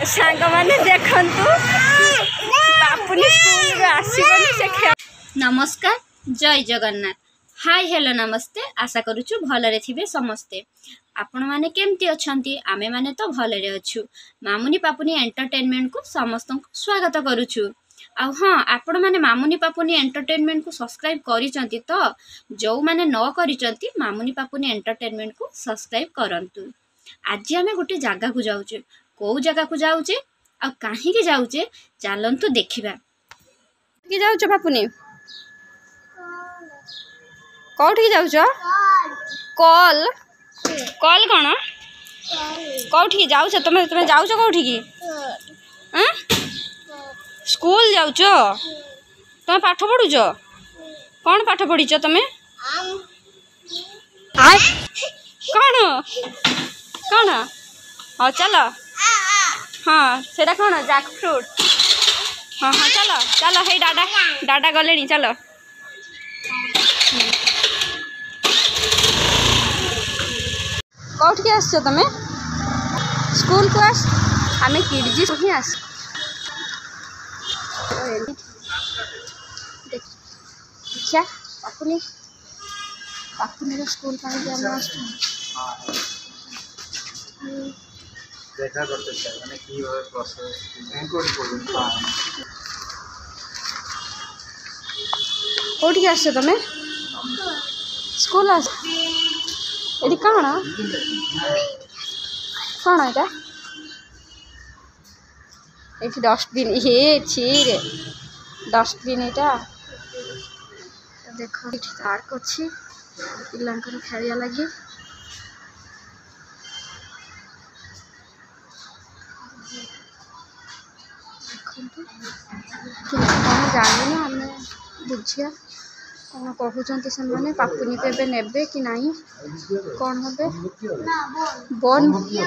सांग माने देखंतु पापुनी स्कूल आसीबनी से खेल। नमस्कार जय जगन्नाथ हाय हेलो नमस्ते आशा करूछु भलरे थिबे समस्ते। आपण माने केमती अछंती आमे माने तो भलरे अछु। मामुनी पापुनी एंटरटेनमेंट को समस्त स्वागत करूछु। आ हाँ आपण माने मामुनी पापुनी एंटरटेनमेंट को सब्सक्राइब करिसंती तो जो माने न करिसंती मामुनी पापुनी एंटरटेनमेंट को सब्सक्राइब करंतु। आज आमे गोटे जगह को जाउचे को जगह को जाउचे आ काहे के जाउचे चलंतु देखिबा। के जाउचे पापुनी कौठी जाउचो कॉल कॉल कौन कौठी जाउचो तुम तुम जाउचो कौठी की हां स्कूल जाउचो तुम पाठ पढुचो कौन पाठ पढिचो तुम आय कौन कौन हाँ चलो हाँ सेटा कौन जैक फ्रूट हाँ हाँ चलो चलो हे डाडा डाडा गले चलो कौट के आस तुम स्कूल को आस आम किडजी ही आस देखिया पापुनी पापुनी स्कूल देखा करते माने की प्रोसेस इनकोड पड़न कोठी आस तुम स्कूल आस एडी कौन कौन एटा एठी डस्टबिन हे छी रे डस्टबिन एटा देखो एठी पार्क अछि पिलांकर खेलिया लागि जानी ना आम बुझिया कौन कहते से मैंने पापुनी को एबे नेबे कि नहीं कौन हे बन ये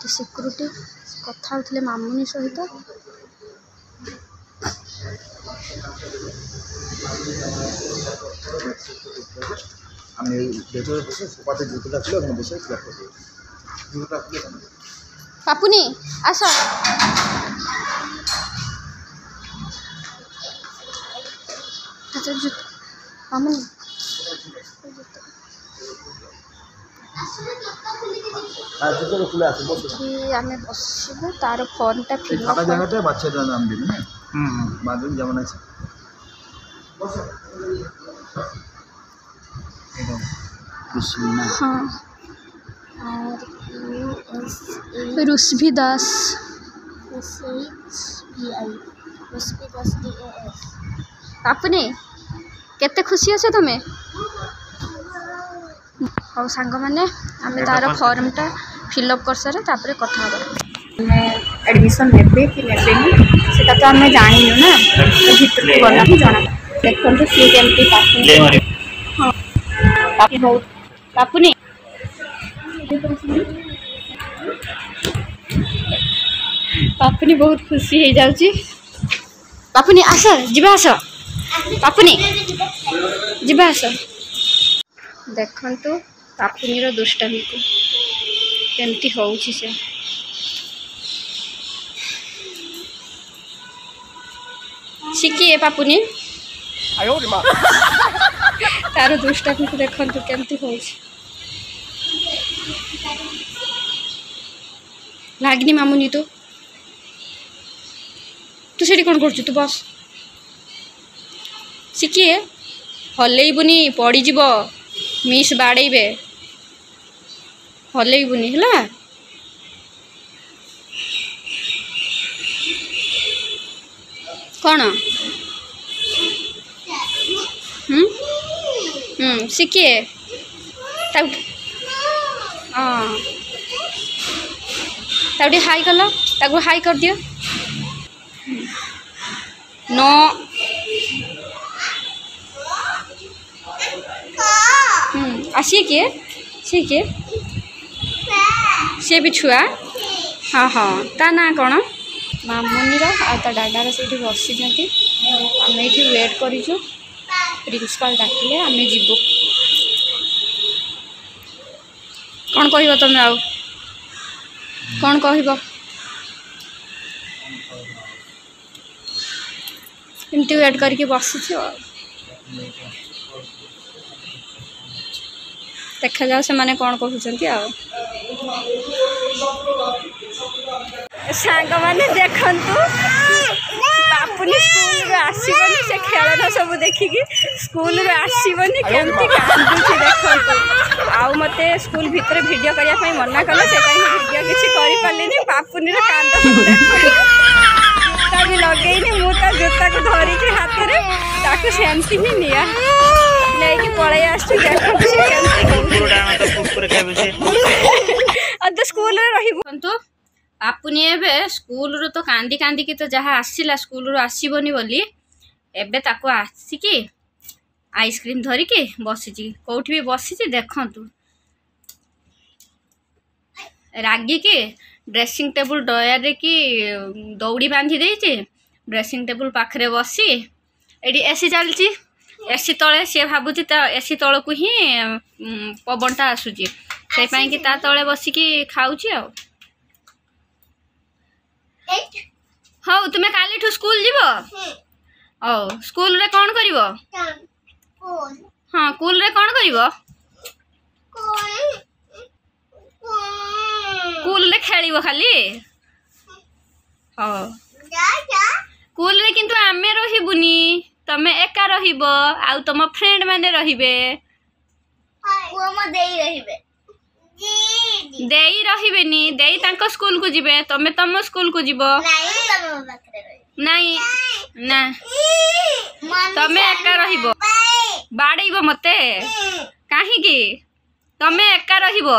सिक्यूरिटी कथा होते मामुनी सहित আমি ভেতরে বসে সোফাতে জুতোটা ছিল ওখানে বসে ক্লাব করতে জুতোটা খুলে পাপুনি আসো আচ্ছা জুতো মামুনি আর জুতোটা খুলে আছে বসে কি আমি বসিবো তার ফর্মটা ফিল আপ ফাঁকা জায়গাতে বাচ্চাটার নাম দিবেন না বাথরুম যেমন আছে বসো हाँ रुस्भी दास पापुनी केते खुशी अच्छे तुम्हें और सांग मैंने आम तार फॉर्मटा फिलअप कर सारे तापर कथा एडमिशन नेबे कि नेबेनी सेटा तो आम जानिनु ना भीतर को गला ही जाना देखंतु सी केमती पापुनी हाँ बहुत पापुनी पापुनी बहुत खुशी हो जाउची पापुनी आस जिबा आस पापुनी जिबा आस देखंतु पापुनी रो दुष्टामी को केमती होउची से शिखिए पापुनी आयो रे मां तार दुष्टामी को देखंतु केमती होउची लागनी मामुनी तो तू सेठी कौन कर तू बस शिखिए हलैबुनी पड़ी जीव मिस बाड़े हलैबुनी है कौन शिखिए हाँ ताउडी हाई कल ताकू हाई कर दियो नो आसिए किए सी किए सी भी छुआ हाँ हाँ ता ना कौन मामुनीर आ डाडार से बसी आम ये वेट करूँ प्रिंसिपाल डाकिले आम जीवु कौन कह तुम आउ कौन कह एमती वेट करके बसुच देखा जाओ से माने कौन कहते आ सांग मैंने देखु पापुनी स्कूल आसबनी से खेलन सब देखिकी स्कूल आसबनी केमती कांदुची देखु आउ मते स्कूल भितर वीडियो करने मना कले से वीडियो किसी कर पापुनी कांद जूता भी लगेनी मुझे जूता को धरिकी हाथ में सेमती ही निया नहीं पलि आस स्कूल रही पापुनी एवं स्कूल तो कांदी कांदी की तो जहाँ आसला स्कूल आसबनी बोली एबे ताको आसिकी आइसक्रीम धरिकी बसी कौटी भी बसी देखु रागिकी ड्रेसिंग टेबुल डयर की दौड़ी बांधी देती ड्रेसिंग टेबुल पाखे बसी ये एसी चलती एसी तले सी भावुची एसी तल को ही पवनटा आसूची से कि ता तले बसिकी खाऊची आ हाँ तुम्हें काली स्कूल जीव ओ स्कूल रे कौन करिवो हाँ स्कूल रे कौन करिवो स्कूल रे खेलिवो खाली हाँ स्कूल रे किंतु आमे रहिबुनी तमे एका रहिबो आउ तम फ्रेंड माने रहिबे देई रहिबेनी देई तांको स्कूल को जिबे तमे तम स्कूल को जिबो नहीं ना तमे एका रहिबो बाड़ेइबो मते काहे की तमे एका रहिबो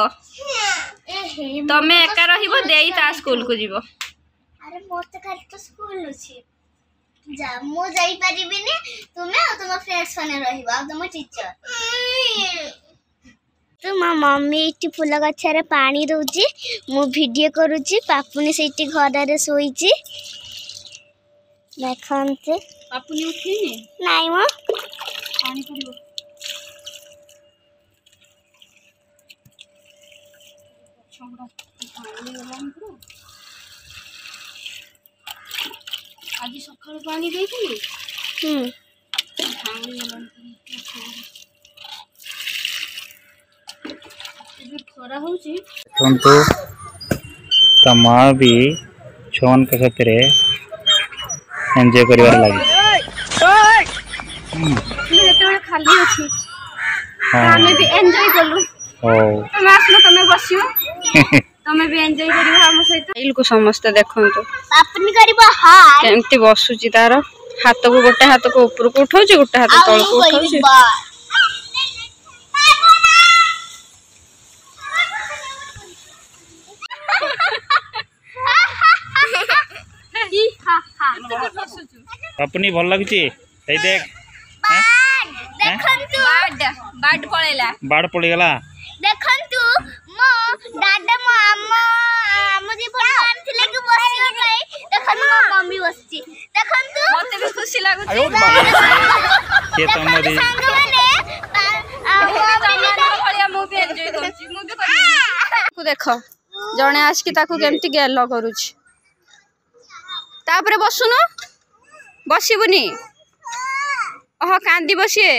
तमे एका रहिबो देई ता स्कूल को जिबो अरे मोर तो खाली तो स्कूल अछि जा मो जाई परिबिनी तुमे और तुम फ्रेंड्स माने रहिबा और तुम टीचर तो मा मम्मी इटी फूल गछरे पानी दउची मु वीडियो करूची पापुनी सेठी घर रे सोईची देखंते पापुनी उठिनी नाइ मो पानी पड़िबो छोड़ा पानी गलान पुरो आज सकाळ पानी देइथिली पानी गलान खरा होची तो तमा भी छन के साथ रे एंजॉय करिवार लागि जेते खाली अछि हमें भी एंजॉय करलु ओ तुम आसलो तुम बसियो तुम भी एंजॉय करियो हम सहित इल को समस्त देखंतो पापुनी करबो हाय केमती बसुची तार हाथ को गोटे हाथ को ऊपर को उठाउची गोटे हाथ तळ को उठाउची अपनी भल लगुची ए देख देखंतु बाड पळेला बाड़ पड़ी गला देखंतु मो दादा मो मुझे भगवान थिले कि बसियो गई देखंतु मो मम्मी बसची देखंतु मते भी खुशी लागुची के तमरी संग माने मु भी एंजॉय करची मु भी करी को देखो जणे आज की ताकू केमती गेल करूची तापरे बसुनो बसबुनी ओह कांदी बसीए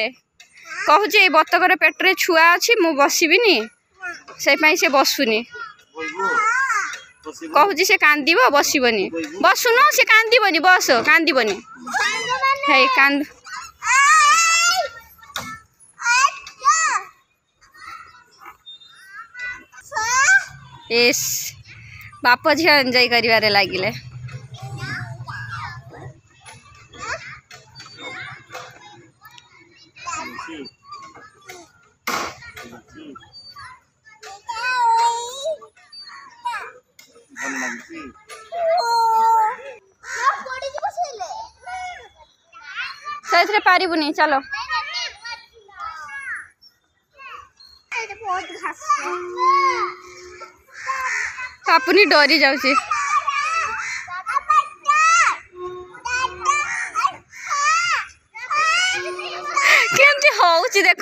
कहूँ बतकर पेट्रे छुआ अच्छी मु बसबिनी से बसुनी कहूँ से कांद बसबनी बसुनो से कांदबनी बस कांदबनी है कांद एस बाप झी एंजॉय करिवारे लागिले से पारिबुनी चलो पापुनी डरी जाऊँ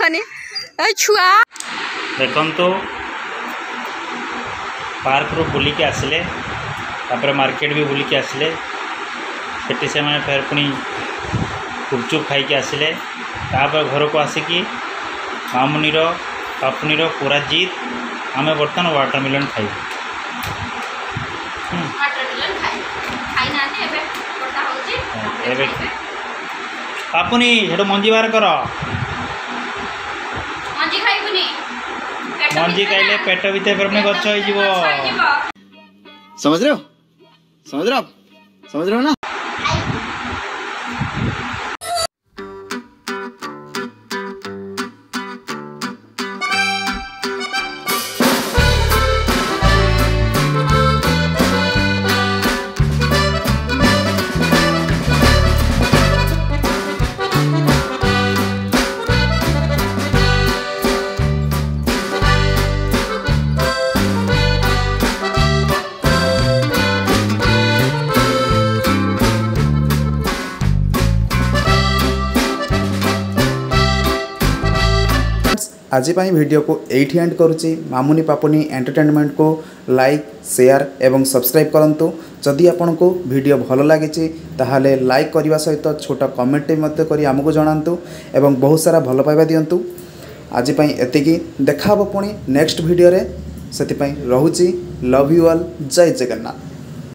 देखनी छुआ देखंतु पार्क रू बुलिकी आसिले तापर मार्केट भी बुलिकी आसिले सेठी से मैंने फेर पुणी गुपचुप खाई आसिले तापर घर को आसिकी मामुनीर पापुनीर पूरा जीत आम बर्तमान वाटरमेलन खाई पापुनी हेटू मंजी बाहर कर मंजी खाइले पेट भीतर गच हो समझ रहे हो समझ रहे हो आप समझ रहे हो ना। आज वीडियो को एठी एंड करुच्ची मामुनी पापुनी एंटरटेनमेंट को लाइक शेयर एवं सब्सक्राइब करंतु जदि आपन को वीडियो भल लगी ताहले लाइक करने सहित छोटा कमेंट मत करी आमको जनातु एवं बहुत सारा भल पाइबा दियंतु। आज एतिकी देखा पुणी नेक्स्ट वीडियो रे से रोची लव यू ऑल जय जगन्नाथ।